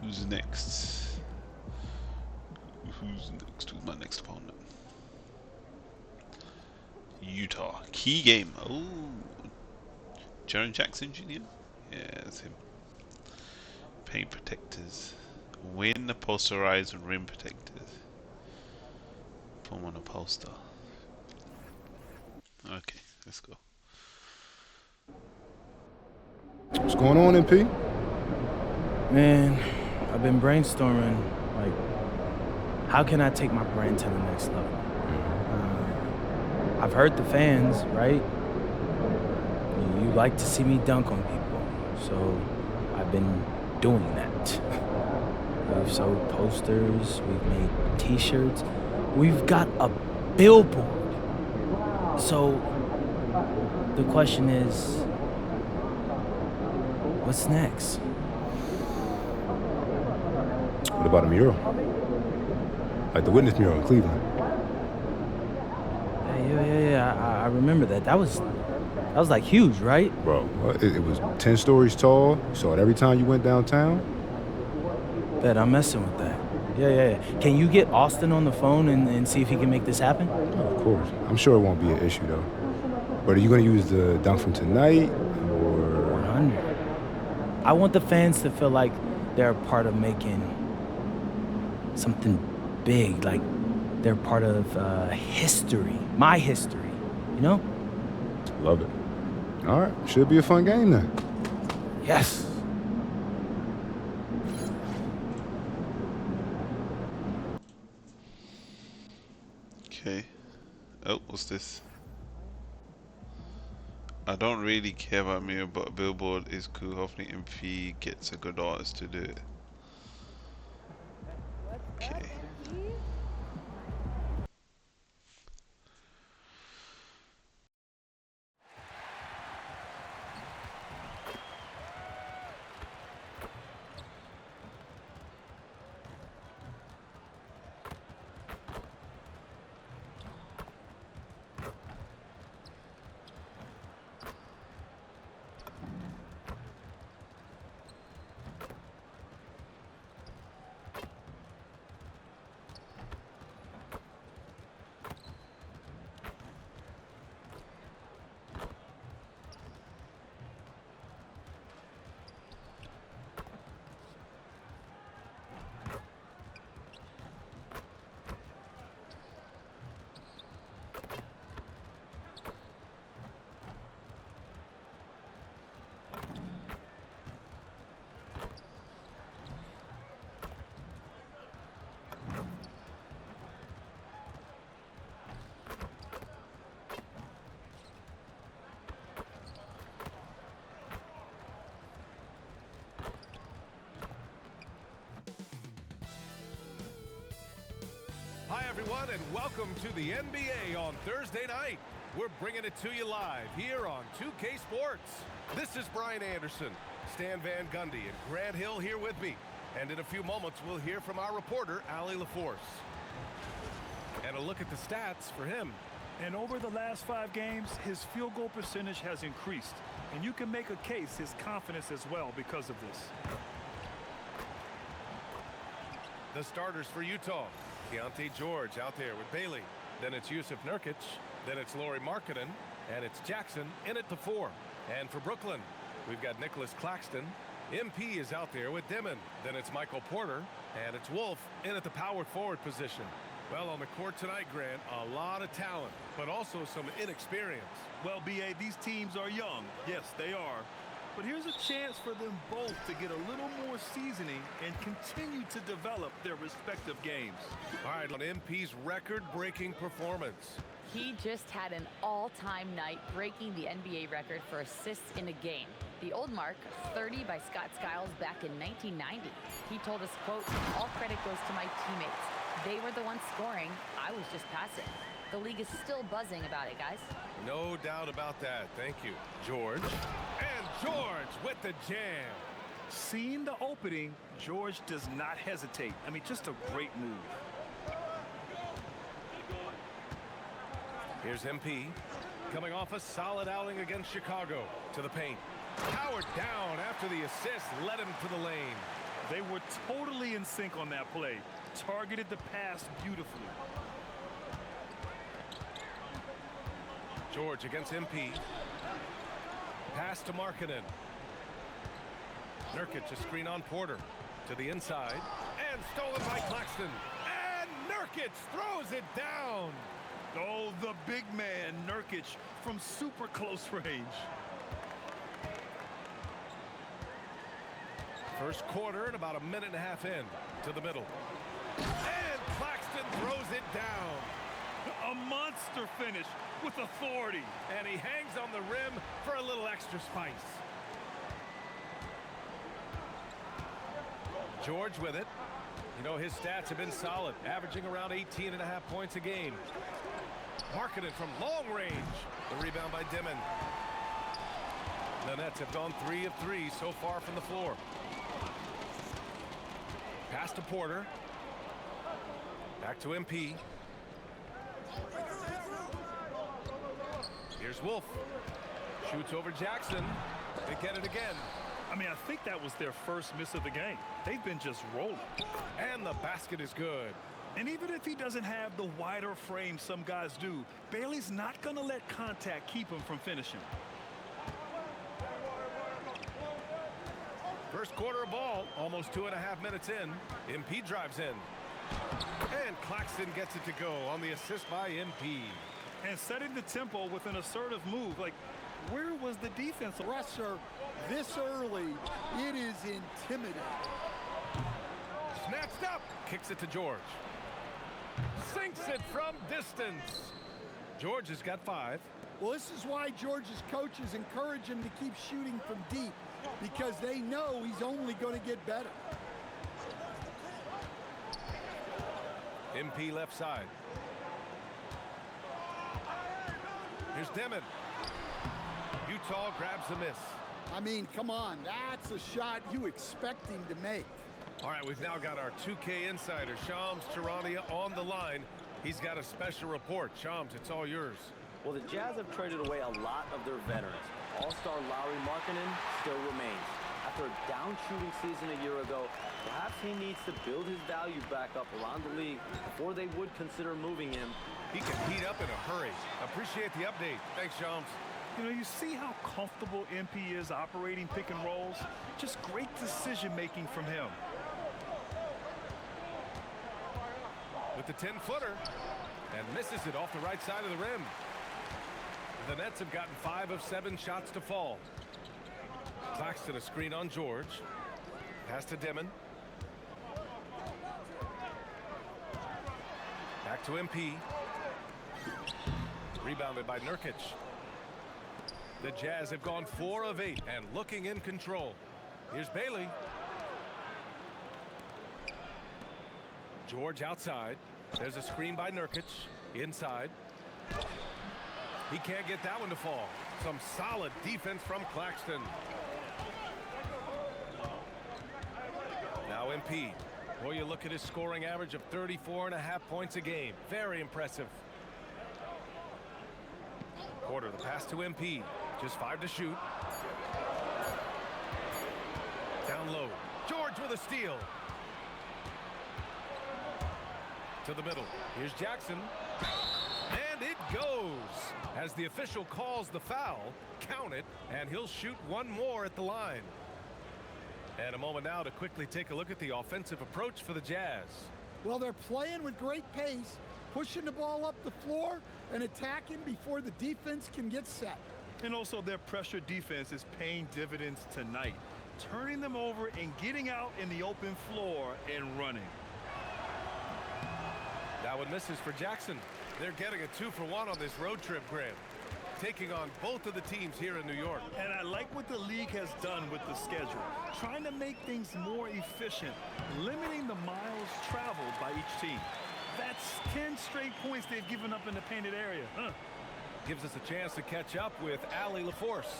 Who's next? Who's next? Who's my next opponent? Utah. Key game. Oh. Jaron Jackson Jr.? Yeah, that's him. Paint protectors. Win the posterized rim protectors. Put them on a poster. Okay, let's go. What's going on, MP? Man, I've been brainstorming, like, how can I take my brand to the next level? I've heard the fans, right? You like to see me dunk on people, so I've been doing that. We've sold posters, we've made t-shirts, we've got a billboard. So the question is, what's next? What about a mural? Like the witness mural in Cleveland. Yeah, I remember that. That was like huge, right? Bro, it was 10 stories tall. You saw it every time you went downtown. Bet I'm messing with that. Yeah. Can you get Austin on the phone and see if he can make this happen? Of course. I'm sure it won't be an issue, though. But are you going to use the dunk from tonight, or...? 100. I want the fans to feel like they're a part of making something big, like they're part of history, my history, you know? Love it. All right, should be a fun game then. Yes. Okay. Oh, what's this? I don't really care about Mirror, but a billboard is cool. Hopefully MP gets a good artist to do it. Okay. Hi, everyone, and welcome to the NBA on Thursday night. We're bringing it to you live here on 2K Sports. This is Brian Anderson, Stan Van Gundy, and Grant Hill here with me. And in a few moments, we'll hear from our reporter, Allie LaForce. And a look at the stats for him. And over the last 5 games, his field goal percentage has increased. And you can make a case his confidence as well because of this. The starters for Utah. Keontae George out there with Bailey. Then it's Yusuf Nurkic. Then it's Lauri Markkanen. And it's Jackson in at the 4. And for Brooklyn, we've got Nicholas Claxton. MP is out there with Dimon. Then it's Michael Porter. And it's Wolf in at the power forward position. Well, on the court tonight, Grant, a lot of talent, but also some inexperience. Well, B.A., these teams are young. Yes, they are. But here's a chance for them both to get a little more seasoning and continue to develop their respective games. All right, on MP's record-breaking performance. He just had an all-time night, breaking the NBA record for assists in a game. The old mark, 30 by Scott Skiles back in 1990. He told us, quote, "All credit goes to my teammates. They were the ones scoring. I was just passing." The league is still buzzing about it, guys. No doubt about that. Thank you, George. And George with the jam. Seeing the opening, George does not hesitate. I mean, just a great move. Here's MP, coming off a solid outing against Chicago. To the paint. Powered down after the assist led him to the lane. They were totally in sync on that play. Targeted the pass beautifully. George against MP. Pass to Markkanen. Nurkic, a screen on Porter. To the inside. And stolen by Claxton. And Nurkic throws it down. Oh, the big man, Nurkic, from super close range. First quarter and about a minute and a half in. To the middle. And Claxton throws it down. A monster finish with authority. And he hangs on the rim for a little extra spice. George with it. You know, his stats have been solid, averaging around 18.5 points a game. Markkanen from long range. The rebound by Dimon. The Nets have gone 3 of 3 so far from the floor. Pass to Porter. Back to MP. Here's Wolf. Shoots over Jackson. They get it again. I mean, I think that was their first miss of the game. They've been just rolling. And the basket is good. And even if he doesn't have the wider frame some guys do, Bailey's not going to let contact keep him from finishing. First quarter of ball, almost 2.5 minutes in. MP drives in. And Claxton gets it to go on the assist by MP. And setting the tempo with an assertive move. Like, where was the defense? Pressure this early, it is intimidating. Snatched up. Kicks it to George. Sinks it from distance. George has got 5. Well, this is why George's coaches encourage him to keep shooting from deep, because they know he's only going to get better. MP left side. Here's Dimon. Utah grabs the miss. I mean, come on, that's a shot you expect him to make. All right, we've now got our 2K insider, Shams Charania, on the line. He's got a special report. Shams, it's all yours. Well, the Jazz have traded away a lot of their veterans. All-star Lauri Markkanen still remains. After a down shooting season a year ago, perhaps he needs to build his value back up around the league before they would consider moving him. He can heat up in a hurry. Appreciate the update. Thanks, Shams. You know, you see how comfortable MP is operating pick and rolls? Just great decision-making from him. With the 10-footer, and misses it off the right side of the rim. The Nets have gotten 5 of 7 shots to fall. Claxton a screen on George. Pass to Dimon. Back to MP. Rebounded by Nurkic. The Jazz have gone 4 of 8 and looking in control. Here's Bailey. George outside. There's a screen by Nurkic. Inside. He can't get that one to fall. Some solid defense from Claxton. Now MP. Boy, you look at his scoring average of 34.5 points a game. Very impressive. Porter, the pass to MP. Just 5 to shoot. Down low. George with a steal. To the middle. Here's Jackson. And it goes. As the official calls the foul, count it, and he'll shoot one more at the line. And a moment now to quickly take a look at the offensive approach for the Jazz. Well, they're playing with great pace, pushing the ball up the floor and attacking before the defense can get set. And also their pressure defense is paying dividends tonight, turning them over and getting out in the open floor and running. That one misses for Jackson. They're getting a 2-for-1 on this road trip, Graham. Taking on both of the teams here in New York. And I like what the league has done with the schedule, trying to make things more efficient, limiting the miles traveled by each team. That's 10 straight points they've given up in the painted area. Gives us a chance to catch up with Allie LaForce.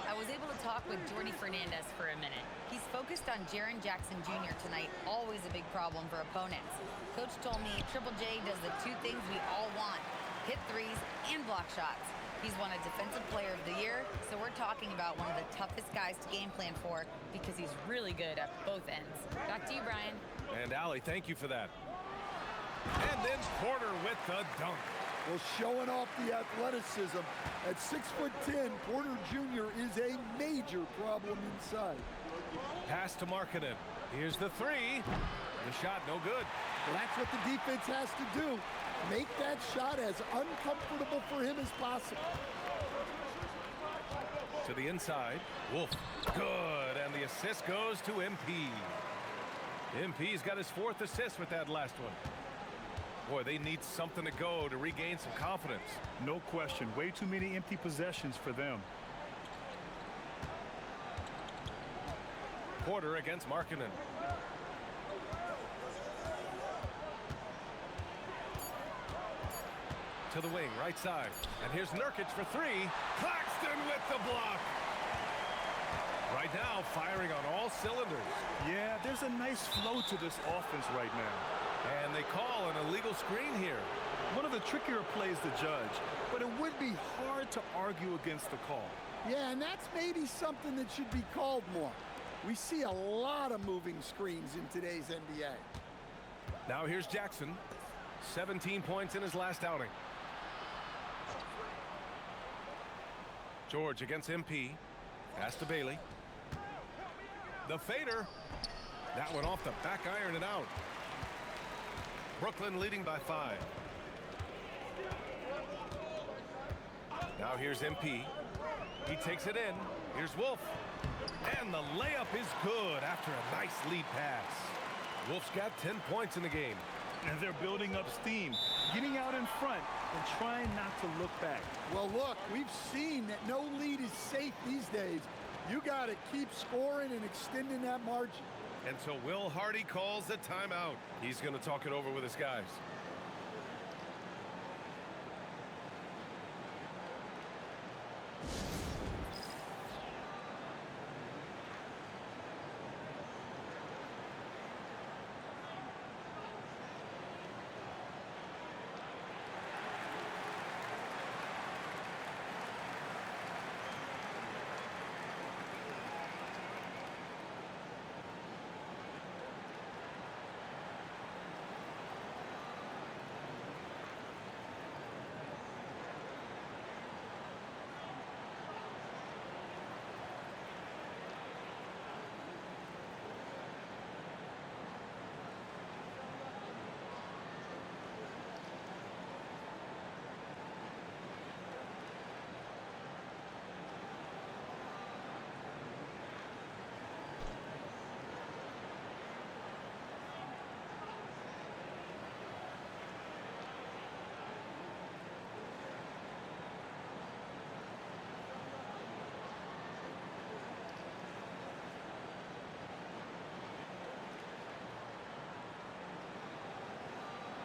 I was able to talk with Jordy Fernandez for a minute. He's focused on Jaren Jackson Jr. tonight, always a big problem for opponents. Coach told me Triple J does the 2 things we all want, hit threes and block shots. He's won a Defensive Player of the Year, so we're talking about one of the toughest guys to game plan for because he's really good at both ends. Back to you, Brian. And Allie, thank you for that. And then Porter with the dunk. Well, showing off the athleticism. At 6'10", Porter Jr. is a major problem inside. Pass to Markkanen. Here's the three. The shot no good. Well, that's what the defense has to do. Make that shot as uncomfortable for him as possible. To the inside. Wolf. Good. And the assist goes to MP. MP's got his 4th assist with that last one. Boy, they need something to go to regain some confidence. No question. Way too many empty possessions for them. Porter against Markkanen. To the wing, right side. And here's Nurkic for three. Claxton with the block. Right now, firing on all cylinders. Yeah, there's a nice flow to this offense right now. And they call an illegal screen here. One of the trickier plays to judge, but it would be hard to argue against the call. Yeah, and that's maybe something that should be called more. We see a lot of moving screens in today's NBA. Now here's Jackson. 17 points in his last outing. George against MP. Pass to Bailey. The fader. That one off the back iron and out. Brooklyn leading by 5. Now here's MP. He takes it in. Here's Wolf. And the layup is good after a nice lead pass. Wolf's got 10 points in the game. And they're building up steam, getting out in front and trying not to look back. Well, look, we've seen that no lead is safe these days. You got to keep scoring and extending that margin. And so Will Hardy calls the timeout. He's going to talk it over with his guys.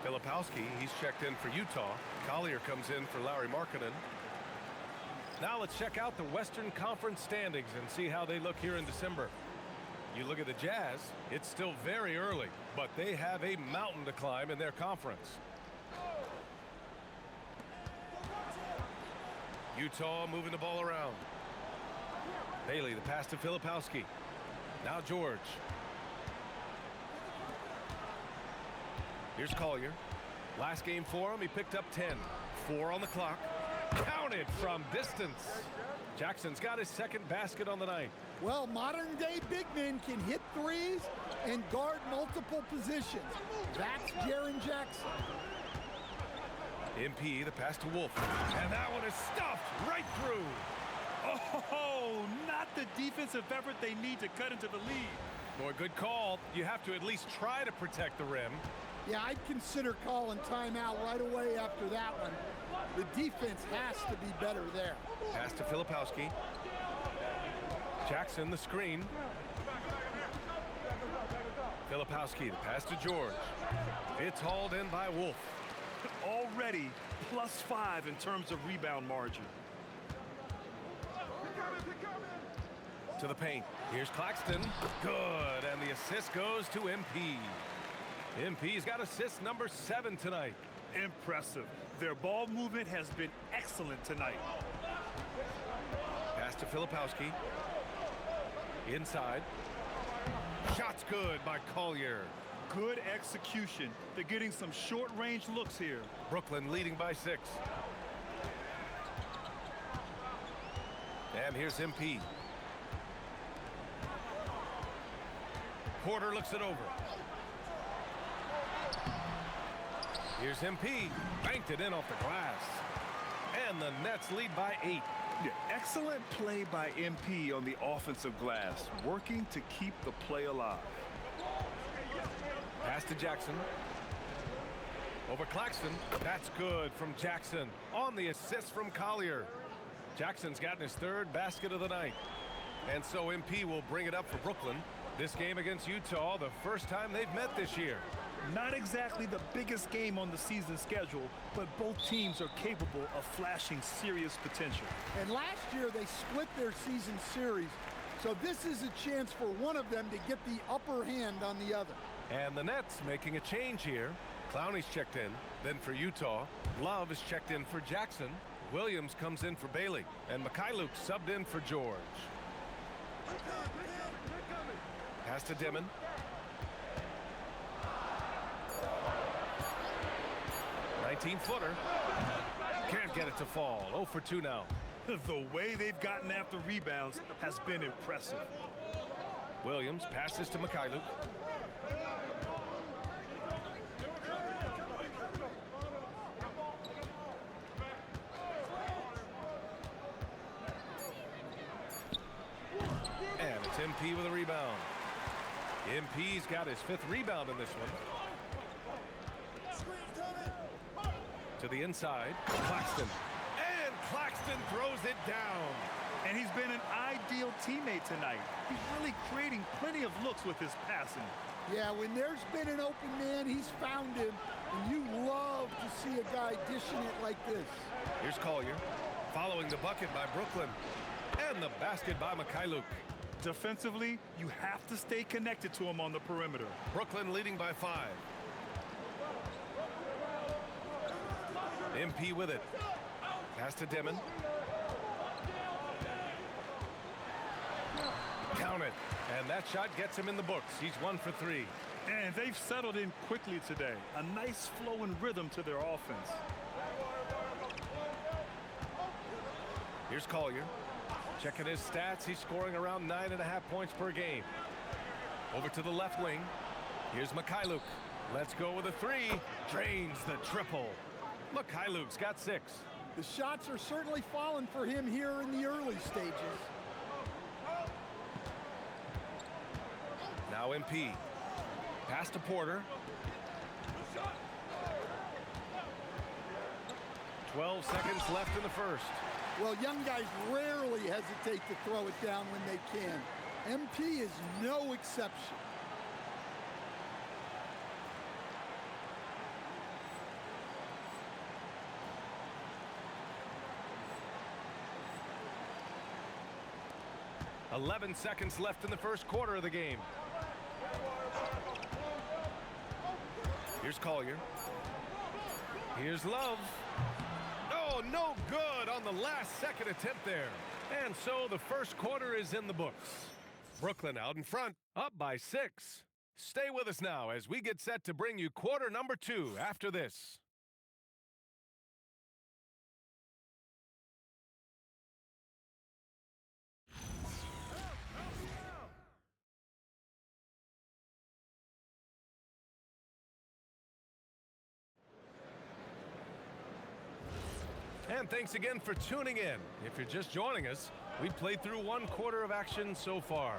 Filipowski, he's checked in for Utah. Collier comes in for Lauri Markkanen. Now let's check out the Western Conference standings and see how they look here in December. You look at the Jazz, it's still very early, but they have a mountain to climb in their conference. Utah moving the ball around. Bailey, the pass to Filipowski. Now George. Here's Collier. Last game for him, he picked up 10. 4 on the clock. Counted from distance. Jackson's got his 2nd basket on the night. Well, modern-day big men can hit threes and guard multiple positions. That's Jaren Jackson. MP, the pass to Wolf. And that one is stuffed right through. Oh, not the defensive effort they need to cut into the lead. Boy, good call. You have to at least try to protect the rim. Yeah, I'd consider calling timeout right away after that one. The defense has to be better there. Pass to Filipowski. Jackson, the screen. Filipowski, the pass to George. It's hauled in by Wolf. Already +5 in terms of rebound margin. To the paint. Here's Claxton. Good. And the assist goes to MP. MP's got assist number 7 tonight. Impressive. Their ball movement has been excellent tonight. Pass to Filipowski. Inside. Shot's good by Collier. Good execution. They're getting some short-range looks here. Brooklyn leading by 6. And here's MP. Porter looks it over. Here's MP. Banked it in off the glass. And the Nets lead by 8. Yeah, excellent play by MP on the offensive glass, working to keep the play alive. Pass to Jackson. Over Claxton. That's good from Jackson on the assist from Collier. Jackson's gotten his 3rd basket of the night. And so MP will bring it up for Brooklyn. This game against Utah, the first time they've met this year. Not exactly the biggest game on the season schedule, but both teams are capable of flashing serious potential. And last year they split their season series, so this is a chance for one of them to get the upper hand on the other. And the Nets making a change here. Clowney's checked in. Then for Utah, Love is checked in for Jackson. Williams comes in for Bailey. And Mikhailuk subbed in for George. Pass to Dimon. Footer. Can't get it to fall. 0 for 2 now. The way they've gotten after rebounds has been impressive. Williams passes to Mikhailuk. And it's MP with a rebound. MP's got his 5th rebound in this one. To the inside, Claxton. And Claxton throws it down. And he's been an ideal teammate tonight. He's really creating plenty of looks with his passing. Yeah, when there's been an open man, he's found him. And you love to see a guy dishing it like this. Here's Collier, following the bucket by Brooklyn. And the basket by Mikhailuk. Defensively, you have to stay connected to him on the perimeter. Brooklyn leading by 5. MP with it. Pass to Dimon. Count it. And that shot gets him in the books. He's 1 for 3. And they've settled in quickly today. A nice flow and rhythm to their offense. Here's Collier. Checking his stats. He's scoring around 9.5 points per game. Over to the left wing. Here's Mikhailuk. Let's go with a 3. Drains the triple. Mikhailuk's got 6. The shots are certainly falling for him here in the early stages. Now MP. Pass to Porter. 12 seconds left in the first. Well, young guys rarely hesitate to throw it down when they can. MP is no exception. "11 seconds left in the first quarter of the game. Here's Collier. Here's Love. Oh, no good on the last second attempt there. And so the first quarter is in the books. Brooklyn out in front, up by 6. Stay with us now as we get set to bring you quarter number 2 after this. And thanks again for tuning in. If you're just joining us, we've played through 1 quarter of action so far.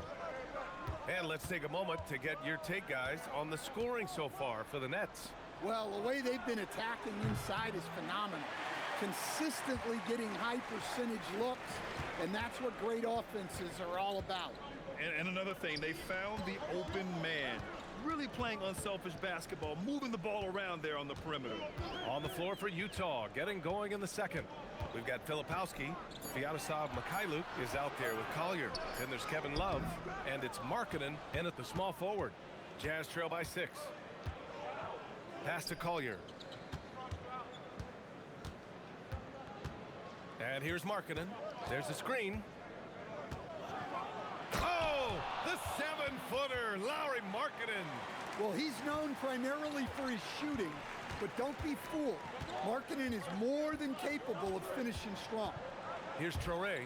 And let's take a moment to get your take, guys, on the scoring so far for the Nets. Well, the way they've been attacking inside is phenomenal. Consistently getting high percentage looks, and that's what great offenses are all about. And another thing, they found the open man. Really playing unselfish basketball, moving the ball around there on the perimeter. On the floor for Utah, getting going in the second. We've got Filipowski. Sviatoslav Mikhailuk is out there with Collier. Then there's Kevin Love, and it's Markkanen in at the small forward. Jazz trail by 6. Pass to Collier. And here's Markkanen. There's the screen. Oh, the 7-footer, Lauri Markkanen. Well, he's known primarily for his shooting, but don't be fooled. Markkanen is more than capable of finishing strong. Here's Traoré.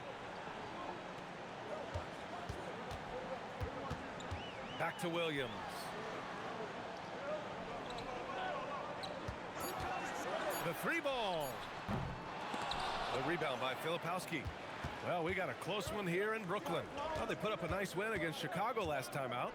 Back to Williams. The 3-ball. The rebound by Filipowski. Well, we got a close one here in Brooklyn. Well, they put up a nice win against Chicago last time out.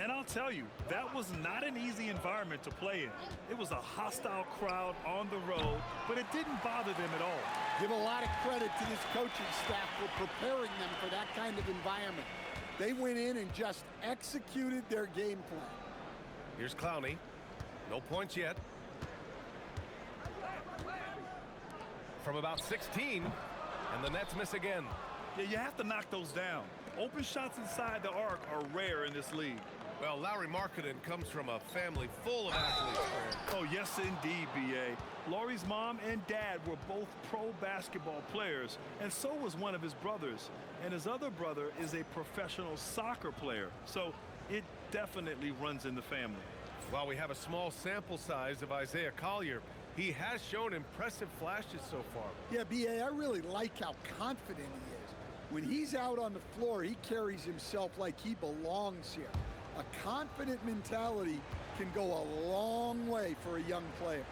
And I'll tell you, that was not an easy environment to play in. It was a hostile crowd on the road, but it didn't bother them at all. Give a lot of credit to this coaching staff for preparing them for that kind of environment. They went in and just executed their game plan. Here's Clowney. No points yet. From about 16, and the Nets miss again. Yeah, you have to knock those down. Open shots inside the arc are rare in this league. Well, Lauri Markkanen comes from a family full of athletes. Oh, yes, indeed, B.A. Lauri's mom and dad were both pro basketball players, and so was one of his brothers. And his other brother is a professional soccer player, so it definitely runs in the family. While we have a small sample size of Isaiah Collier, he has shown impressive flashes so far. Yeah, B.A., I really like how confident he is. When he's out on the floor, he carries himself like he belongs here. A confident mentality can go a long way for a young player.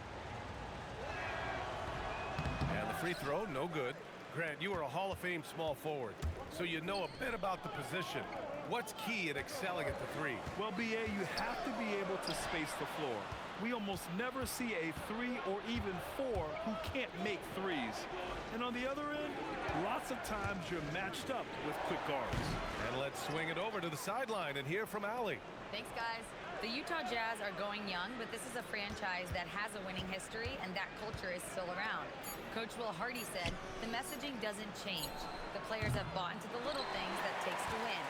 And the free throw, no good. Grant, you are a Hall of Fame small forward, so you know a bit about the position. What's key in excelling at the three? Well, B.A., you have to be able to space the floor. We almost never see a 3 or even 4 who can't make threes. And on the other end, lots of times you're matched up with quick guards. And let's swing it over to the sideline and hear from Allie. Thanks, guys. The Utah Jazz are going young, but this is a franchise that has a winning history, and that culture is still around. Coach Will Hardy said, the messaging doesn't change. The players have bought into the little things that it takes to win.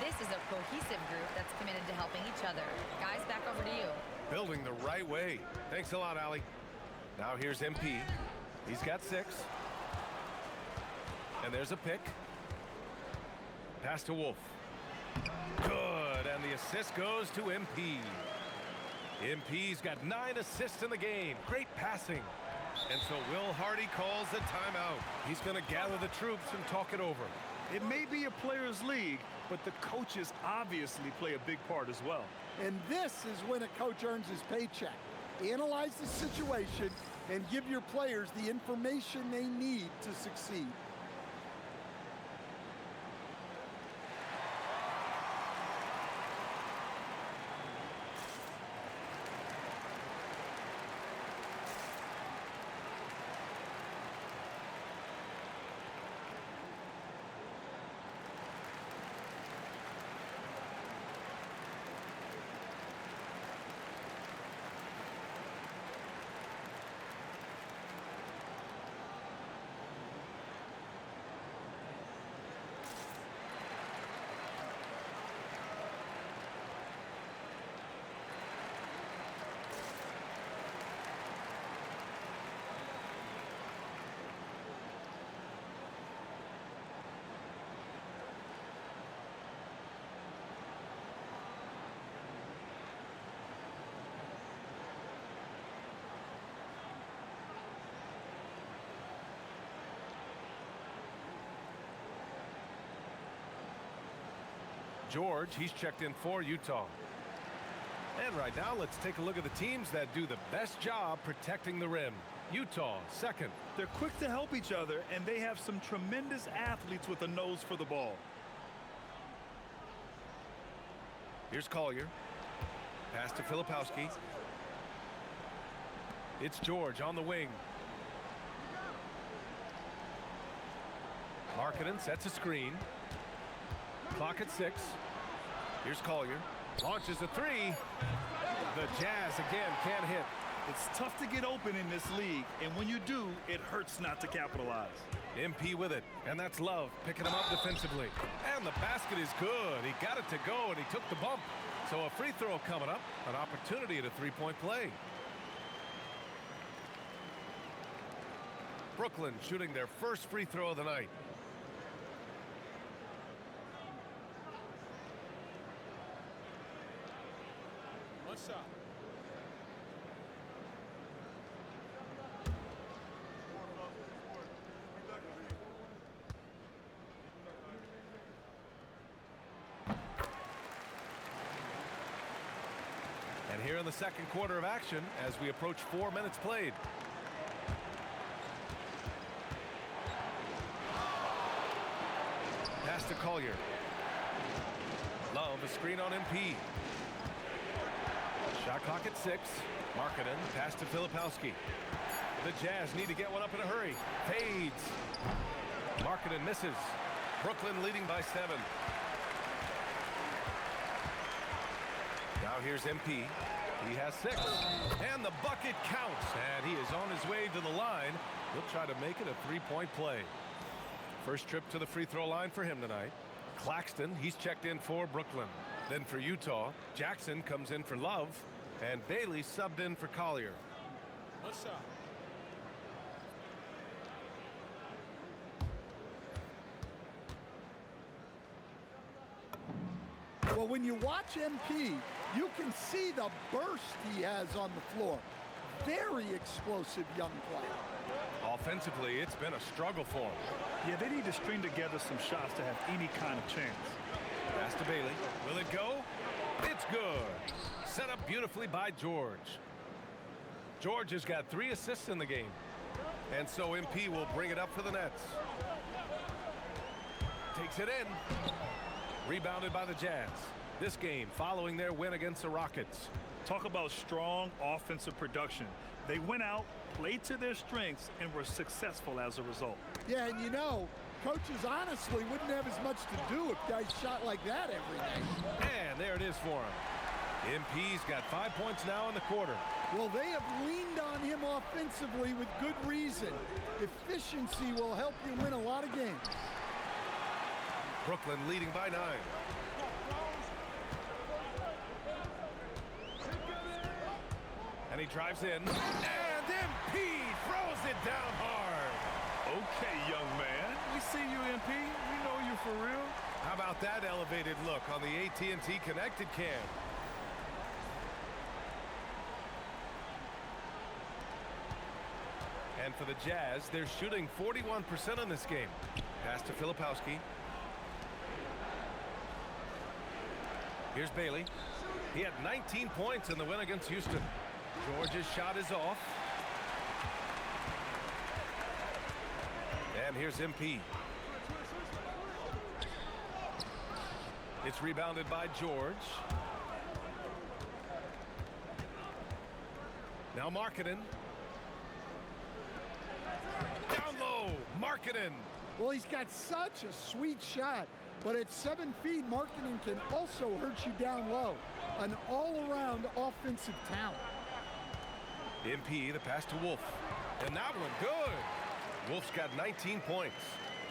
This is a cohesive group that's committed to helping each other. Guys, back over to you. Building the right way. Thanks a lot, Allie. Now here's MP. He's got 6. And there's a pick. Pass to Wolf. Good, and the assist goes to MP. MP's got 9 assists in the game. Great passing. And so Will Hardy calls the timeout. He's going to gather the troops and talk it over. It may be a players' league, but the coaches obviously play a big part as well. And this is when a coach earns his paycheck. Analyze the situation and give your players the information they need to succeed. George, he's checked in for Utah. And right now, let's take a look at the teams that do the best job protecting the rim. Utah, second. They're quick to help each other, and they have some tremendous athletes with a nose for the ball. Here's Collier. Pass to Filipowski. It's George on the wing. Markkanen sets a screen. Clock at 6. Here's Collier. Launches a 3. The Jazz again can't hit. It's tough to get open in this league, and when you do, it hurts not to capitalize. MP with it, and that's Love picking him up defensively. And the basket is good. He got it to go, and he took the bump. So a free throw coming up, an opportunity at a three-point play. Brooklyn shooting their first free throw of the night. One shot. And here in the second quarter of action as we approach 4 minutes played. Pass to Collier. Love, a screen on MP. Shot clock at 6. Markkanen, pass to Filipowski. The Jazz need to get one up in a hurry. Fades. Markkanen misses. Brooklyn leading by 7. Now here's MP. He has 6. And the bucket counts. And he is on his way to the line. He'll try to make it a 3-point play. First trip to the free throw line for him tonight. Claxton, he's checked in for Brooklyn. Then for Utah, Jackson comes in for Love. And Bailey subbed in for Collier. One shot. Well, when you watch MP, you can see the burst he has on the floor. Very explosive young player. Offensively, it's been a struggle for him. Yeah, they need to string together some shots to have any kind of chance. Pass to Bailey. Will it go? It's good. Set up beautifully by George. George has got 3 assists in the game. And so MP will bring it up for the Nets. Takes it in. Rebounded by the Jazz. This game following their win against the Rockets. Talk about strong offensive production. They went out, played to their strengths, and were successful as a result. Yeah, and you know, coaches honestly wouldn't have as much to do if guys shot like that every night. And there it is for him. MP's got 5 points now in the quarter. Well, they have leaned on him offensively with good reason. Efficiency will help you win a lot of games. Brooklyn leading by 9. And he drives in. And MP throws it down hard. Okay, young man. We see you, MP. We know you for real. How about that elevated look on the AT&T connected cam? And for the Jazz, they're shooting 41% in this game. Pass to Filipowski. Here's Bailey. He had 19 points in the win against Houston. George's shot is off. And here's MP. It's rebounded by George. Now Markkanen. Down low, Markkanen. Well, he's got such a sweet shot, but at 7 feet, Markkanen can also hurt you down low. An all-around offensive talent. MP, the pass to Wolf. And that one, good. Wolf's got 19 points.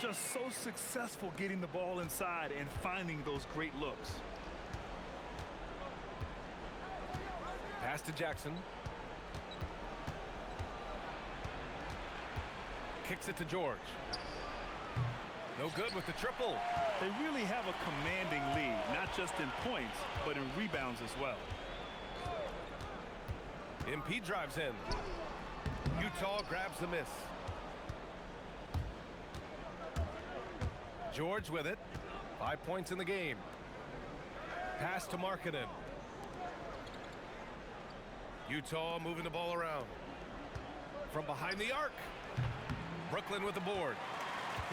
Just so successful getting the ball inside and finding those great looks. Pass to Jackson. Kicks it to George. No good with the triple. They really have a commanding lead, not just in points, but in rebounds as well. MP drives in. Utah grabs the miss. George with it. 5 points in the game. Pass to Markkanen. Utah moving the ball around. From behind the arc. Brooklyn with the board.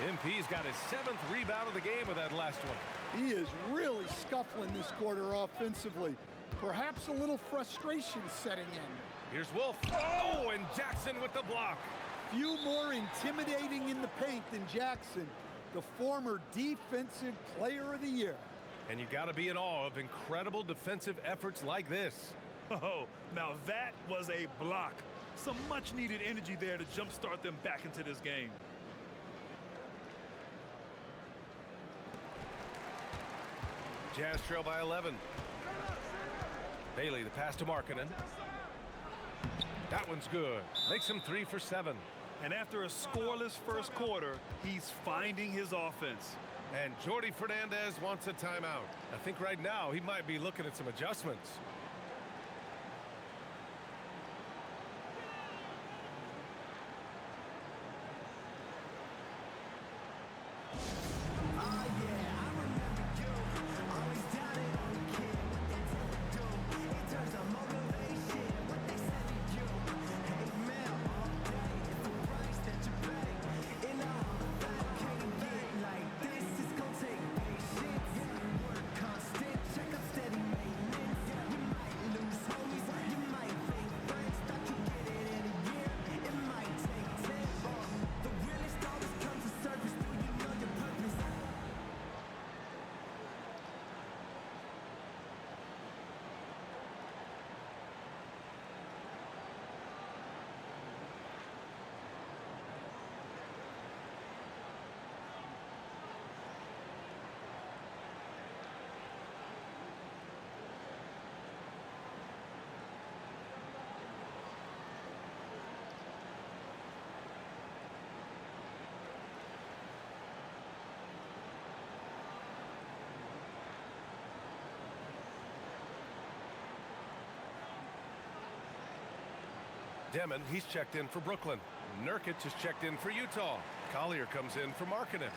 MP's got his 7th rebound of the game with that last one. He is really scuffling this quarter offensively. Perhaps a little frustration setting in. Here's Wolf. Oh, and Jackson with the block. Few more intimidating in the paint than Jackson, the former Defensive Player of the Year. And you got to be in awe of incredible defensive efforts like this. Oh, now that was a block. Some much-needed energy there to jumpstart them back into this game. Jazz trail by 11. Bailey, the pass to Markkanen. That one's good. Makes him 3 for 7. And after a scoreless first quarter, he's finding his offense. And Jordy Fernandez wants a timeout. I think right now he might be looking at some adjustments. Demon, he's checked in for Brooklyn. Nurkic is checked in for Utah. Collier comes in for Markkanen.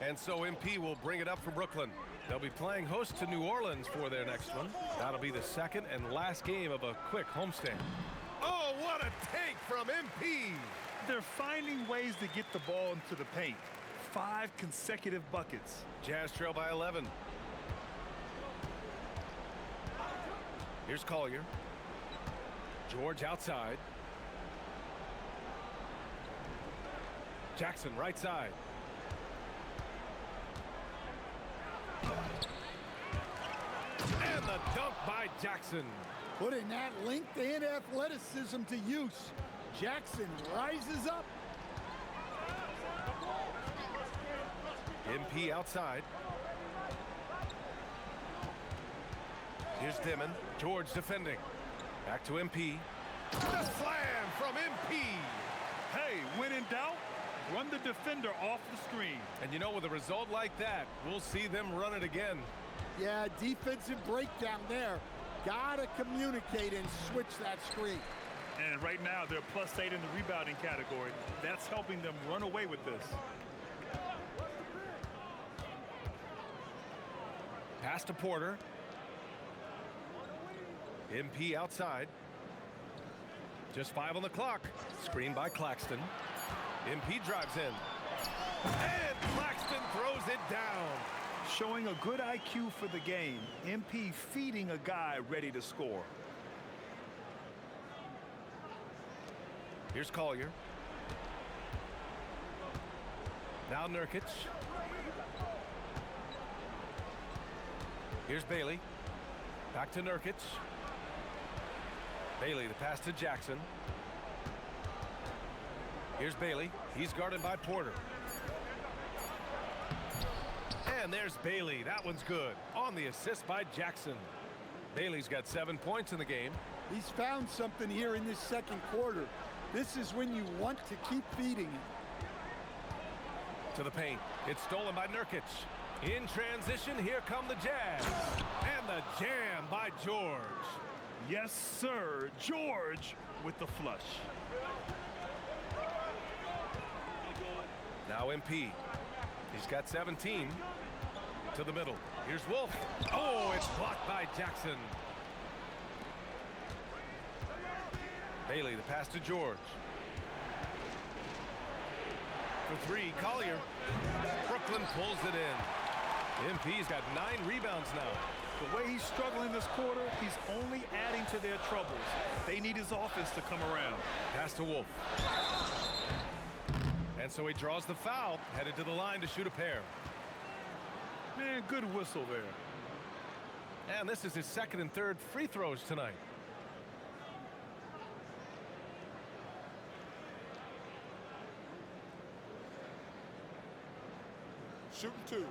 And so MP will bring it up for Brooklyn. They'll be playing host to New Orleans for their next one. That'll be the second and last game of a quick homestand. Oh, what a take from MP! They're finding ways to get the ball into the paint. 5 consecutive buckets. Jazz trail by 11. Here's Collier. George outside. Jackson right side. And the dunk by Jackson. Putting that length and athleticism to use. Jackson rises up. MP outside. Here's Dimon. George defending. Back to MP. The slam from MP. Hey, when in doubt, run the defender off the screen. And you know, with a result like that, we'll see them run it again. Yeah, defensive breakdown there. Gotta communicate and switch that screen. And right now, they're +8 in the rebounding category. That's helping them run away with this. Pass to Porter. MP outside. Just 5 on the clock. Screen by Claxton. MP drives in. And Claxton throws it down. Showing a good IQ for the game. MP feeding a guy ready to score. Here's Collier. Now Nurkic. Here's Bailey. Back to Nurkic. Bailey, the pass to Jackson. Here's Bailey. He's guarded by Porter. And there's Bailey. That one's good. On the assist by Jackson. Bailey's got 7 points in the game. He's found something here in this second quarter. This is when you want to keep feeding him. To the paint. It's stolen by Nurkic. In transition, here come the Jazz. And the jam by George. Yes, sir. George with the flush. Now MP. He's got 17. To the middle. Here's Wolf. Oh, it's blocked by Jackson. Bailey, the pass to George. For 3, Collier. Brooklyn pulls it in. MP's got 9 rebounds now. The way he's struggling this quarter, he's only adding to their troubles. They need his offense to come around. Pass to Wolf. And so he draws the foul, headed to the line to shoot a pair. Man, good whistle there. And this is his second and third free throws tonight. Shooting 2.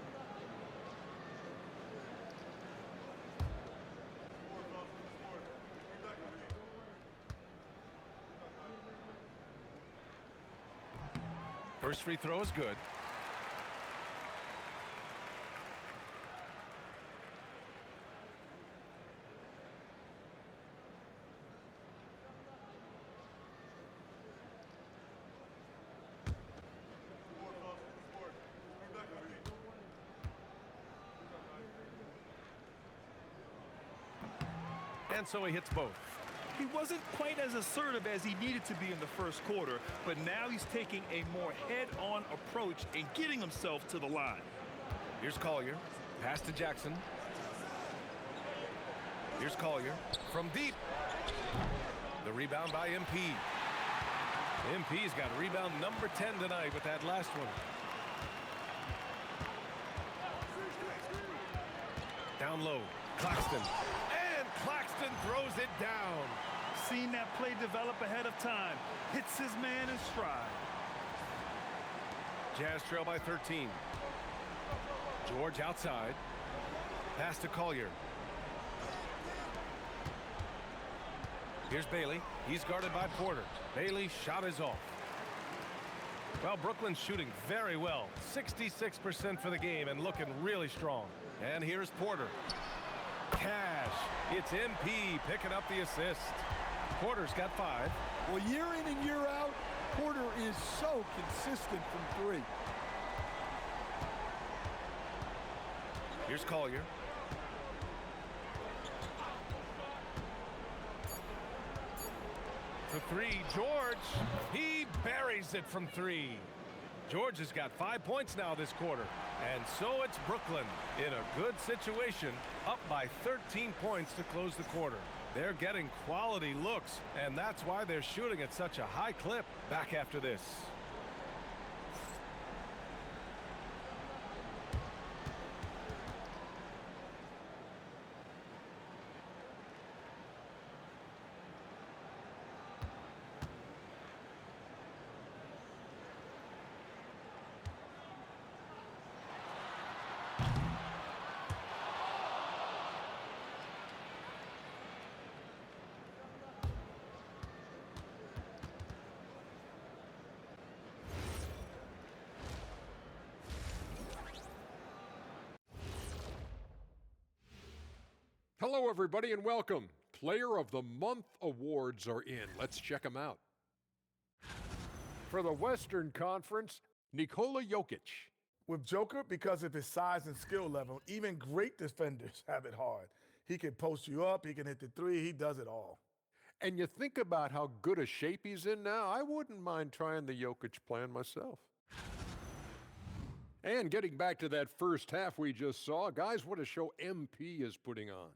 First free throw is good. And so he hits both. He wasn't quite as assertive as he needed to be in the first quarter, but now he's taking a more head-on approach and getting himself to the line. Here's Collier. Pass to Jackson. Here's Collier from deep. The rebound by MP. MP's got rebound number 10 tonight with that last one. Down low, Claxton. And Claxton throws it down. Seen that play develop ahead of time. Hits his man in stride. Jazz trail by 13. George outside. Pass to Collier. Here's Bailey. He's guarded by Porter. Bailey's shot is off. Well, Brooklyn's shooting very well. 66% for the game and looking really strong. And here's Porter. Cash. It's MP picking up the assist. Porter's got 5. Well, year in and year out, Porter is so consistent from 3. Here's Collier. For 3, George. He buries it from 3. George has got 5 points now this quarter. And so it's Brooklyn in a good situation, up by 13 points to close the quarter. They're getting quality looks, and that's why they're shooting at such a high clip. Back after this. Hello, everybody, and welcome. Player of the Month awards are in. Let's check them out. For the Western Conference, Nikola Jokic. With Joker, because of his size and skill level, even great defenders have it hard. He can post you up, he can hit the 3, he does it all. And you think about how good a shape he's in now, I wouldn't mind trying the Jokic plan myself. And getting back to that first half we just saw, guys, what a show MP is putting on.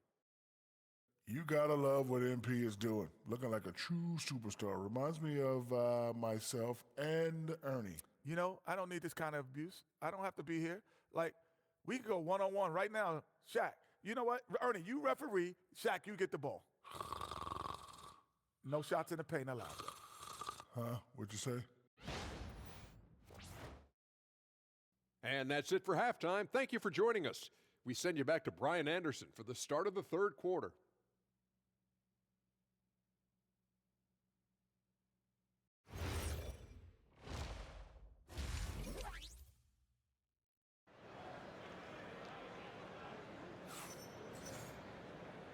You gotta love what MP is doing. Looking like a true superstar. Reminds me of myself and Ernie. You know, I don't need this kind of abuse. I don't have to be here. Like, we can go one-on-one right now. Shaq, you know what? Ernie, you referee. Shaq, you get the ball. No shots in the paint allowed. Huh? What'd you say? And that's it for halftime. Thank you for joining us. We send you back to Brian Anderson for the start of the third quarter.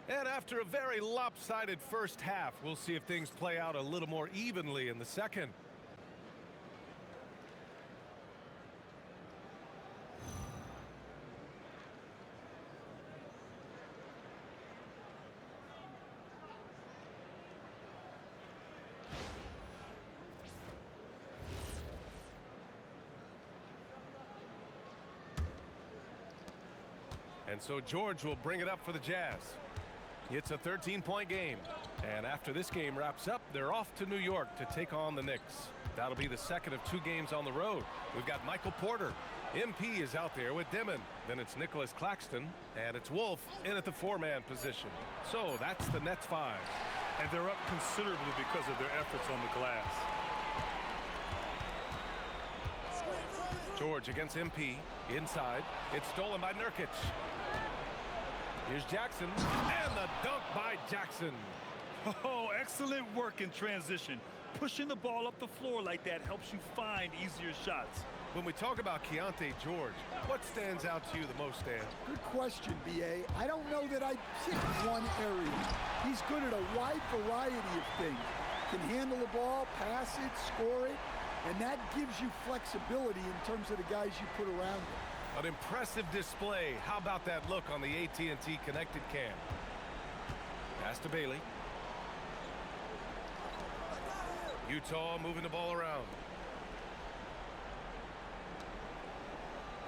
And after a very lopsided first half, we'll see if things play out a little more evenly in the second. And so George will bring it up for the Jazz. It's a 13-point game. And after this game wraps up, they're off to New York to take on the Knicks. That'll be the second of 2 games on the road. We've got Michael Porter. MP is out there with Dimon. Then it's Nicholas Claxton. And it's Wolf in at the 4-man position. So that's the Nets 5. And they're up considerably because of their efforts on the glass. George against MP. Inside. It's stolen by Nurkic. Here's Jackson, and the dunk by Jackson. Oh, excellent work in transition. Pushing the ball up the floor like that helps you find easier shots. When we talk about Keontae George, what stands out to you the most, Stan? Good question, B.A. I don't know that I'd pick one area. He's good at a wide variety of things. Can handle the ball, pass it, score it, and that gives you flexibility in terms of the guys you put around him. An impressive display. How about that look on the AT&T connected cam? Pass to Bailey. Utah moving the ball around.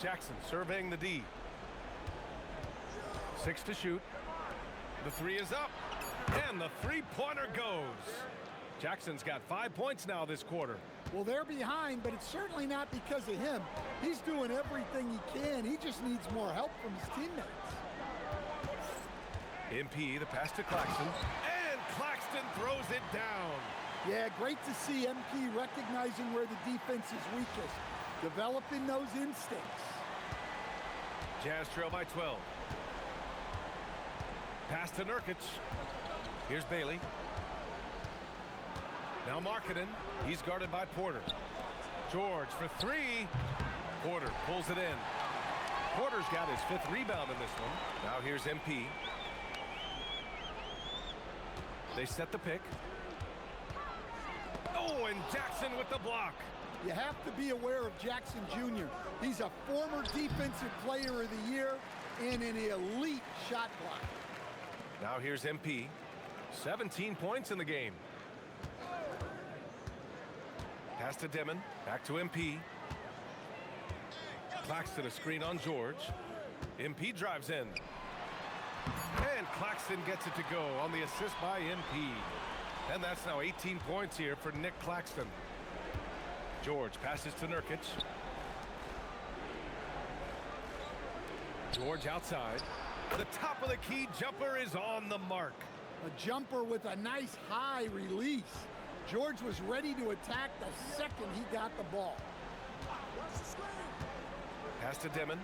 Jackson surveying the D. 6 to shoot. The 3 is up. And the three-pointer goes. Jackson's got 5 points now this quarter. Well, they're behind, but it's certainly not because of him. He's doing everything he can. He just needs more help from his teammates. MP, the pass to Claxton. And Claxton throws it down. Yeah, great to see MP recognizing where the defense is weakest, developing those instincts. Jazz trail by 12. Pass to Nurkic. Here's Bailey. Now Markkanen. He's guarded by Porter. George for 3. Porter pulls it in. Porter's got his 5th rebound in this one. Now here's MP. They set the pick. Oh, and Jackson with the block. You have to be aware of Jackson Jr. He's a former defensive player of the year and an elite shot blocker. Now here's MP. 17 points in the game. Pass to Demon. Back to MP. Claxton a screen on George. MP drives in. And Claxton gets it to go on the assist by MP. And that's now 18 points here for Nick Claxton. George passes to Nurkic. George outside. The top of the key jumper is on the mark. A jumper with a nice high release. George was ready to attack the second he got the ball. Pass to Demon.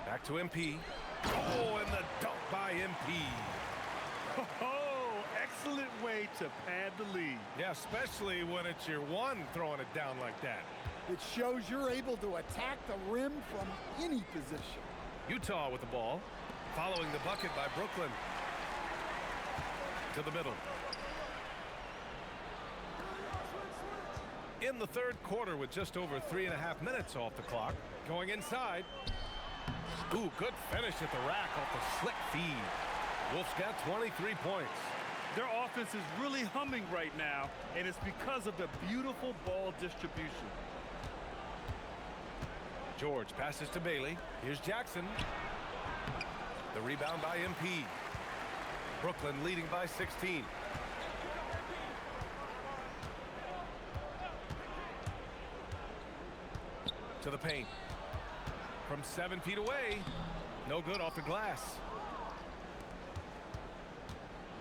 Back to MP. Oh, and the dunk by MP. Oh, excellent way to pad the lead. Yeah, especially when it's your one throwing it down like that. It shows you're able to attack the rim from any position. Utah with the ball. Following the bucket by Brooklyn. To the middle. In the third quarter with just over 3.5 minutes off the clock. Going inside. Ooh, good finish at the rack off the slick feed. Wolves got 23 points. Their offense is really humming right now, and it's because of the beautiful ball distribution. George passes to Bailey. Here's Jackson. The rebound by MP. Brooklyn leading by 16. To the paint. From 7 feet away. No good off the glass.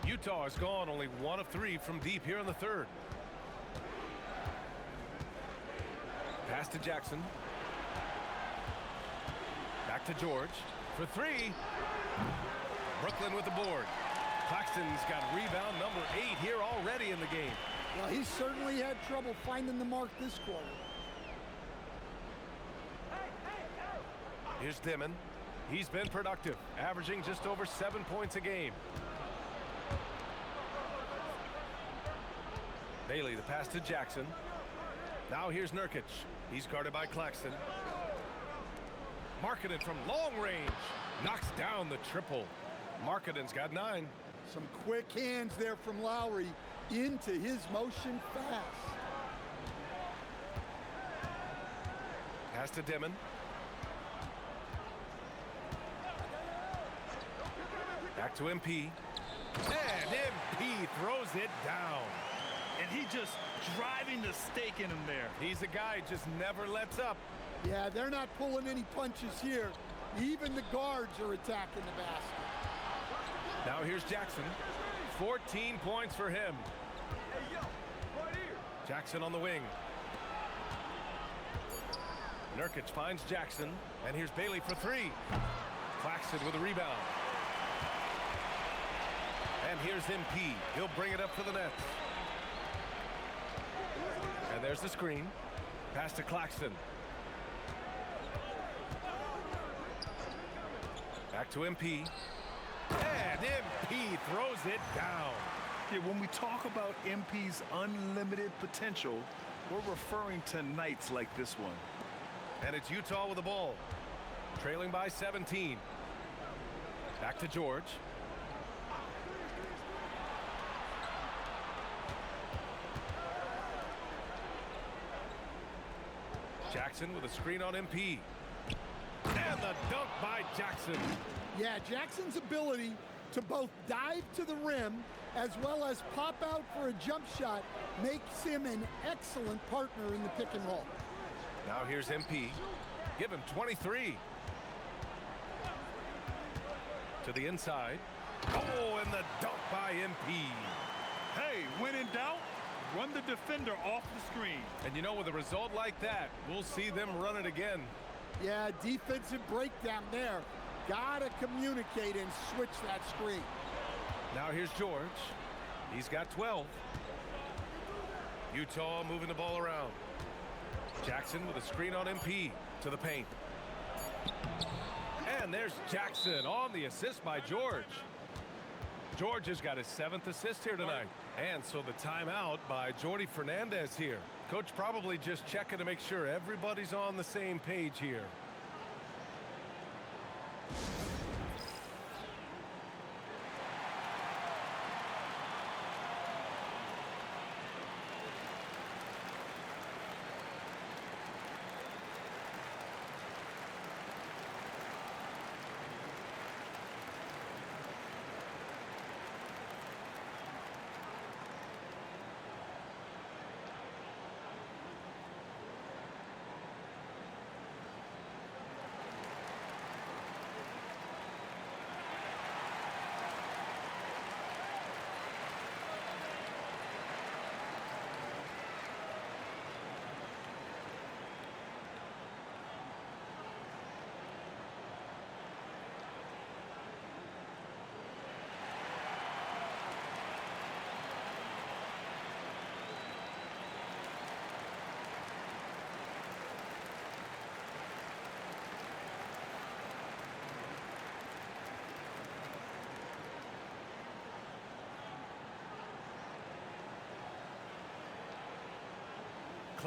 Utah has gone only 1 of 3 from deep here in the third. Pass to Jackson. Back to George for 3. Brooklyn with the board. Claxton's got rebound number 8 here already in the game. Well, he certainly had trouble finding the mark this quarter. Here's Dimon. He's been productive, averaging just over 7 points a game. Bailey, the pass to Jackson. Now here's Nurkic. He's guarded by Claxton. Markkanen from long range. Knocks down the triple. Markkanen's got 9. Some quick hands there from Lowry into his motion fast. Pass to Dimon. Back to MP. And MP throws it down. And he just driving the stake in him there. He's a guy who just never lets up. Yeah, they're not pulling any punches here. Even the guards are attacking the basket. Now here's Jackson. 14 points for him. Jackson on the wing. Nurkic finds Jackson. And here's Bailey for 3. Claxton with a rebound. And here's MP. He'll bring it up for the net. And there's the screen. Pass to Claxton. Back to MP. And MP throws it down. Yeah, when we talk about MP's unlimited potential, we're referring to nights like this one. And it's Utah with the ball. Trailing by 17. Back to George. Jackson with a screen on MP. And the dunk by Jackson. Yeah, Jackson's ability to both dive to the rim as well as pop out for a jump shot makes him an excellent partner in the pick and roll. Now here's MP. Give him 23. To the inside. Oh, and the dunk by MP. Hey, when in doubt, run the defender off the screen. And you know, with a result like that, we'll see them run it again. Yeah, defensive breakdown there. Gotta communicate and switch that screen. Now here's George. He's got 12. Utah moving the ball around. Jackson with a screen on MP to the paint. And there's Jackson on the assist by George. George has got his 7th assist here tonight. And so the timeout by Jordi Fernandez here. Coach probably just checking to make sure everybody's on the same page here.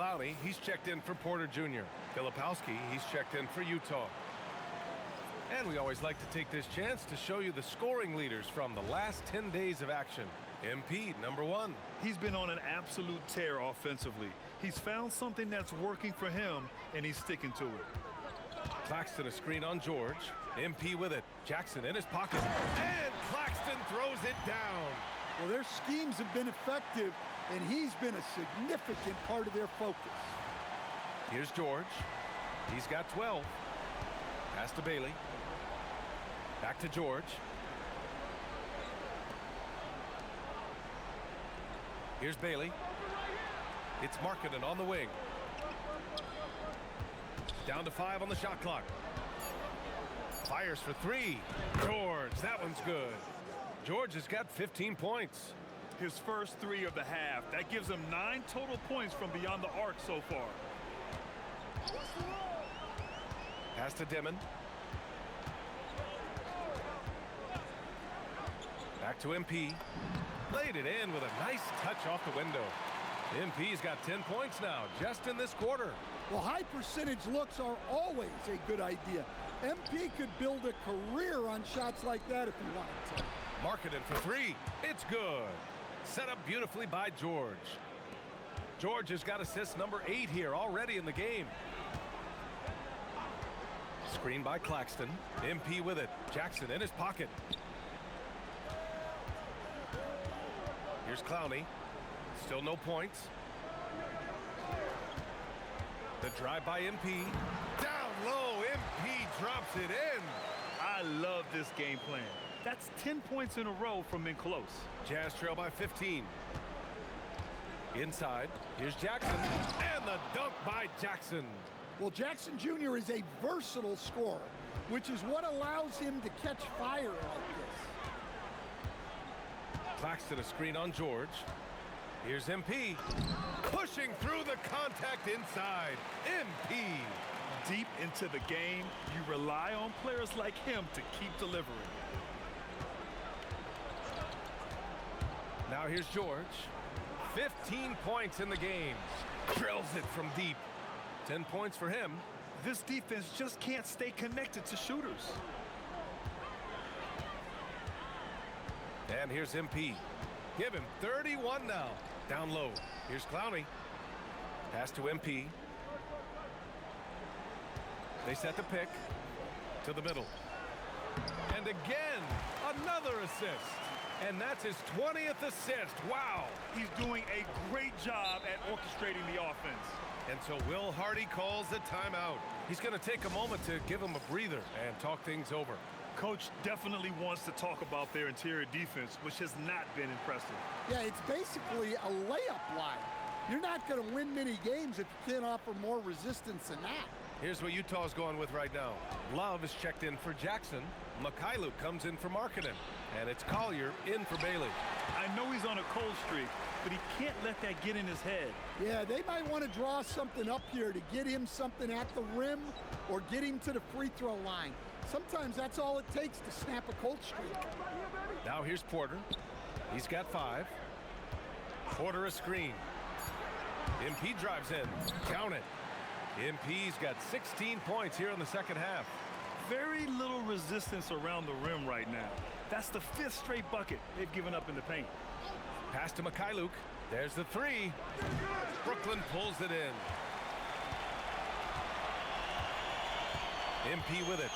Clowney, he's checked in for Porter Jr. Filipowski, he's checked in for Utah. And we always like to take this chance to show you the scoring leaders from the last 10 days of action. MP, number 1. He's been on an absolute tear offensively. He's found something that's working for him, and he's sticking to it. Claxton a screen on George. MP with it. Jackson in his pocket. And Claxton throws it down. Well, their schemes have been effective, and he's been a significant part of their focus. Here's George. He's got 12. Pass to Bailey. Back to George. Here's Bailey. It's Markkanen on the wing. Down to 5 on the shot clock. Fires for 3. George, that one's good. George has got 15 points. His first 3 of the half. That gives him 9 total points from beyond the arc so far. Pass to Dimon. Back to MP. Laid it in with a nice touch off the window. MP's got 10 points now, just in this quarter. Well, high percentage looks are always a good idea. MP could build a career on shots like that if he wanted to. Markkanen for 3. It's good. Set up beautifully by George. George has got assist number 8 here already in the game. Screen by Claxton. MP with it. Jackson in his pocket. Here's Clowney. Still no points. The drive by MP. Down low. MP drops it in. I love this game plan. That's 10 points in a row from in close. Jazz trail by 15. Inside. Here's Jackson. And the dunk by Jackson. Well, Jackson Jr. is a versatile scorer, which is what allows him to catch fire like this. Claxton a screen on George. Here's MP. Pushing through the contact inside. MP. Deep into the game, you rely on players like him to keep delivering. Now here's George. 15 points in the game. Drills it from deep. 10 points for him. This defense just can't stay connected to shooters. And here's MP. Give him 31 now. Down low. Here's Clowney. Pass to MP. They set the pick to the middle. And again, another assist. And that's his 20th assist. Wow. He's doing a great job at orchestrating the offense. And so Will Hardy calls the timeout. He's going to take a moment to give him a breather and talk things over. Coach definitely wants to talk about their interior defense, which has not been impressive. Yeah, it's basically a layup line. You're not going to win many games if you can't offer more resistance than that. Here's what Utah's going with right now. Love is checked in for Jackson. Mikhailuk comes in for Markkanen. And it's Collier in for Bailey. I know he's on a cold streak, but he can't let that get in his head. Yeah, they might want to draw something up here to get him something at the rim or get him to the free throw line. Sometimes that's all it takes to snap a cold streak. Now here's Porter. He's got 5. Porter a screen. MP drives in. Count it. MP's got 16 points here in the second half. Very little resistance around the rim right now. That's the 5th straight bucket they've given up in the paint. Pass to Mikhailuk. There's the 3. Brooklyn pulls it in. MP with it.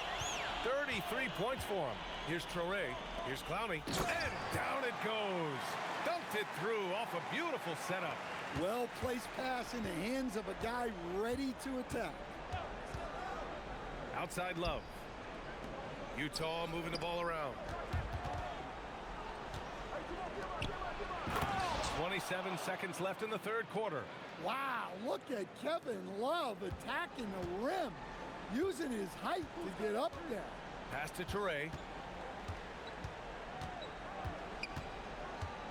33 points for him. Here's Traoré. Here's Clowney. And down it goes. Dunked it through off a beautiful setup. Well-placed pass in the hands of a guy ready to attack. Outside Love. Utah moving the ball around. 27 seconds left in the third quarter. Wow, look at Kevin Love attacking the rim, using his height to get up there. Pass to Touré.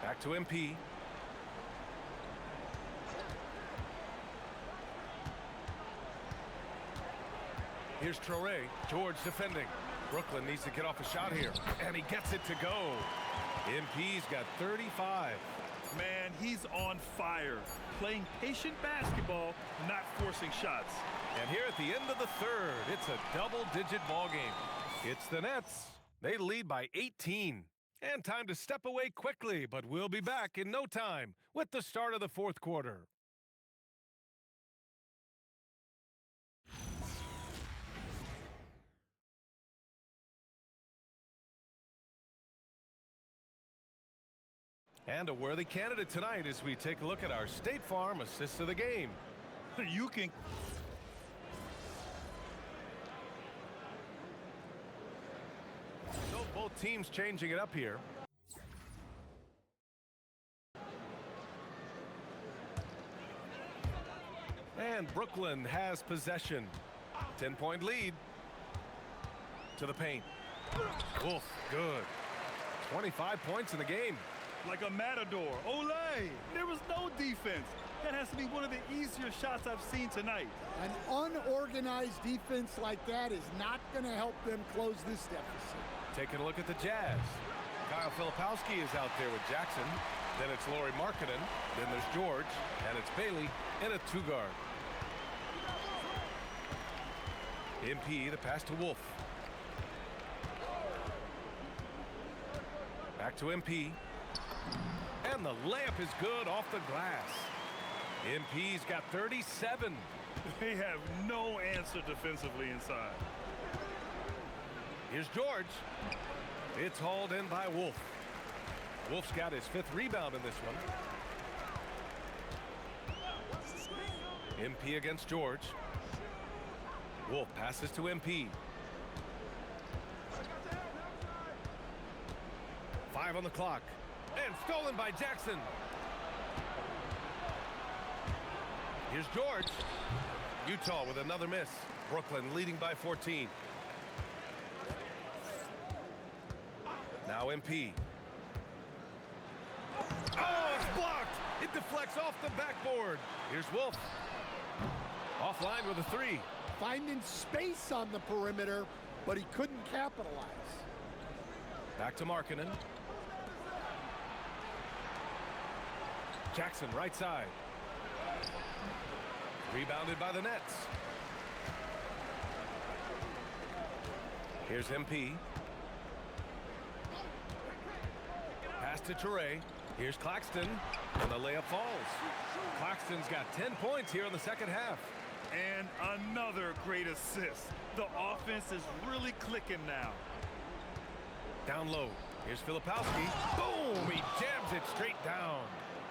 Back to MP. Here's Traoré. George defending. Brooklyn needs to get off a shot here. And he gets it to go. MP's got 35. Man, he's on fire. Playing patient basketball, not forcing shots. And here at the end of the third, it's a double-digit ball game. It's the Nets. They lead by 18. And time to step away quickly, but we'll be back in no time with the start of the fourth quarter. And a worthy candidate tonight as we take a look at our State Farm assists of the game. You can... So both teams changing it up here. And Brooklyn has possession. 10-point lead. To the paint. Wolf, good. 25 points in the game. Like a matador. Olay! There was no defense. That has to be one of the easier shots I've seen tonight. An unorganized defense like that is not going to help them close this deficit. Taking a look at the Jazz. Kyle Filipowski is out there with Jackson. Then it's Lauri Markkanen. Then there's George. And it's Bailey in a 2-guard. MP, the pass to Wolf. Back to MP. And the layup is good off the glass. MP's got 37. They have no answer defensively inside. Here's George. It's hauled in by Wolf. Wolf's got his 5th rebound in this one. MP against George. Wolf passes to MP. 5 on the clock. And stolen by Jackson. Here's George. Utah with another miss. Brooklyn leading by 14. Now MP. Oh, it's blocked. It deflects off the backboard. Here's Wolf. Offline with a three. Finding space on the perimeter, but he couldn't capitalize. Back to Markkanen. Jackson, right side. Rebounded by the Nets. Here's MP. Pass to Toure. Here's Claxton. And the layup falls. Claxton's got 10 points here in the second half. And another great assist. The offense is really clicking now. Down low. Here's Filipowski. Boom! He jams it straight down.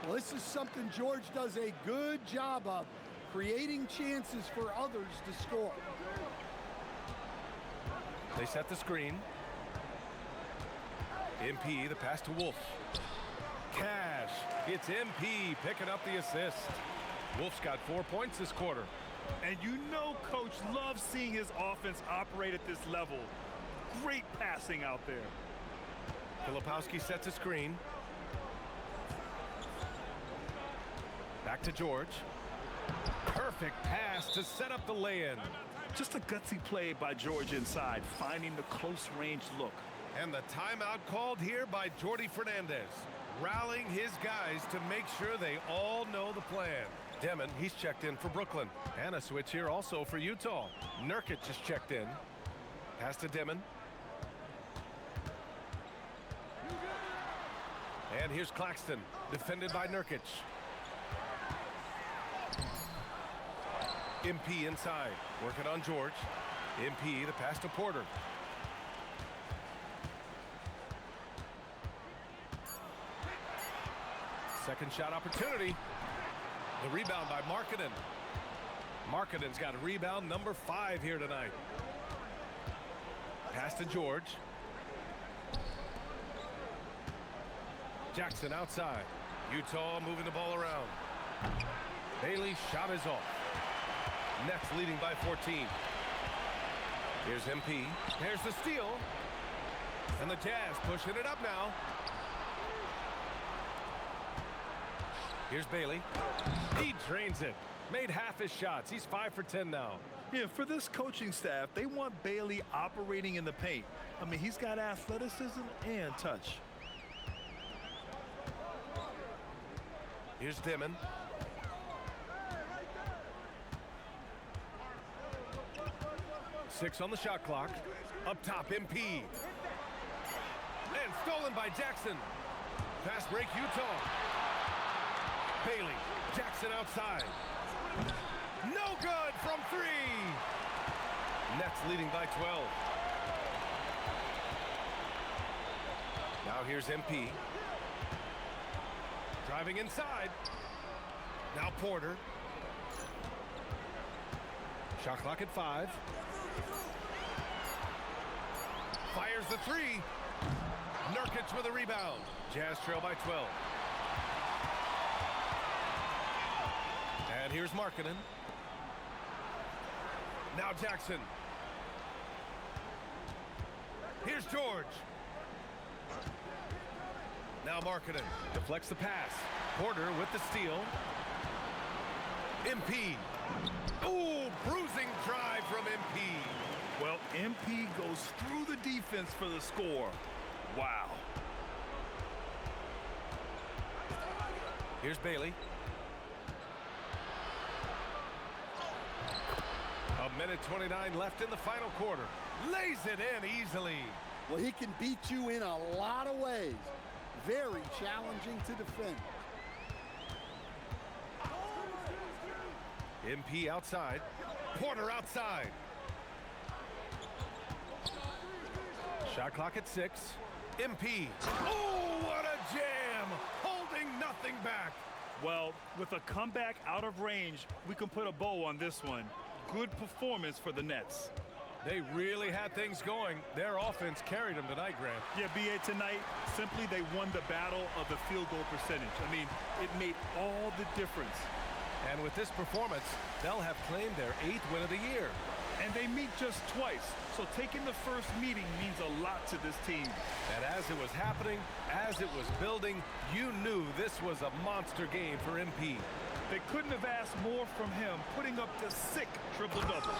Well, this is something George does a good job of, creating chances for others to score. They set the screen. MP, the pass to Wolf. Cash. It's MP picking up the assist. Wolf's got 4 points this quarter. And you know Coach loves seeing his offense operate at this level. Great passing out there. Filipowski sets a screen. Back to George. Perfect pass to set up the lay-in. Just a gutsy play by George inside, finding the close range look. And the timeout called here by Jordi Fernandez, rallying his guys to make sure they all know the plan. Demon, he's checked in for Brooklyn. And a switch here also for Utah. Nurkic just checked in. Pass to Demon. And here's Claxton, defended by Nurkic. MP inside, working on George. MP, the pass to Porter. Second shot opportunity. The rebound by Markkanen. Markkanen's got rebound number 5 here tonight. Pass to George. Jackson outside. Utah moving the ball around. Bailey's shot is off. Nets leading by 14. Here's MP. There's the steal. And the Jazz pushing it up now. Here's Bailey. He drains it. Made half his shots. He's 5 for 10 now. Yeah, for this coaching staff, they want Bailey operating in the paint. I mean, he's got athleticism and touch. Here's Dimon. Six on the shot clock. Up top, MP. And stolen by Jackson. Fast break, Utah. Bailey. Jackson outside. No good from 3. Nets leading by 12. Now here's MP. Driving inside. Now Porter. Shot clock at 5. Fires the 3. Nurkic with a rebound. Jazz trail by 12. And here's Markkanen. Now Jackson. Here's George. Now Markkanen deflects the pass. Porter with the steal. MP. Ooh, bruising drive from MP. Well, MP goes through the defense for the score. Wow. Here's Bailey. A minute 29 left in the final quarter. Lays it in easily. Well, he can beat you in a lot of ways. Very challenging to defend. MP outside. Porter outside. Shot clock at 6. MP. Oh, what a jam! Holding nothing back. Well, with a comeback out of range, we can put a bow on this one. Good performance for the Nets. They really had things going. Their offense carried them tonight, Grant. Yeah, B.A., tonight, simply they won the battle of the field goal percentage. I mean, it made all the difference. And with this performance, they'll have claimed their 8th win of the year. And they meet just twice, so taking the first meeting means a lot to this team. And as it was happening, as it was building, you knew this was a monster game for MP. They couldn't have asked more from him, putting up the sick triple-double.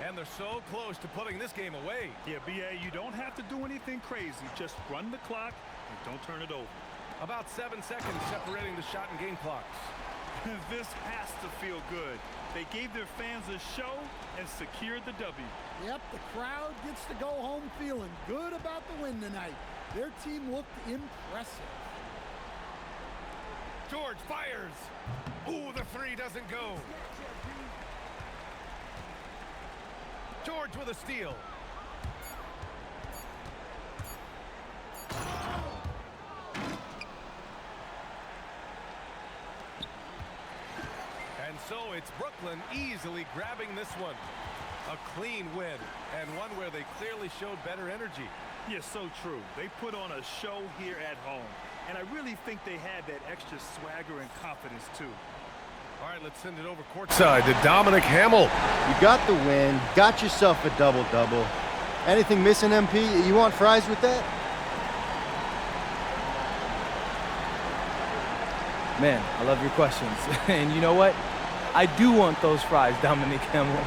And they're so close to putting this game away. Yeah, B.A., you don't have to do anything crazy. Just run the clock and don't turn it over. About 7 seconds separating the shot and game clocks. This has to feel good. They gave their fans a show and secured the W. Yep, the crowd gets to go home feeling good about the win tonight. Their team looked impressive. George fires. Ooh, the three doesn't go. George with a steal. And so it's Brooklyn easily grabbing this one. A clean win, and one where they clearly showed better energy. Yeah, so true. They put on a show here at home, and I really think they had that extra swagger and confidence too. All right, let's send it over courtside to Dominic Hamill. You got the win, got yourself a double-double. Anything missing, MP? You want fries with that? Man, I love your questions. And you know what? I do want those fries, Dominic Hamill.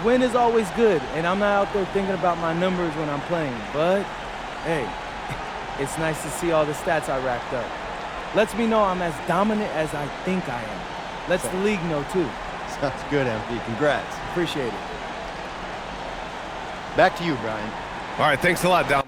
Win is always good, and I'm not out there thinking about my numbers when I'm playing. But, hey, it's nice to see all the stats I racked up. Lets me know I'm as dominant as I think I am. Lets the league know, too. Sounds good, MP. Congrats. Appreciate it. Back to you, Brian. All right, thanks a lot, Dom.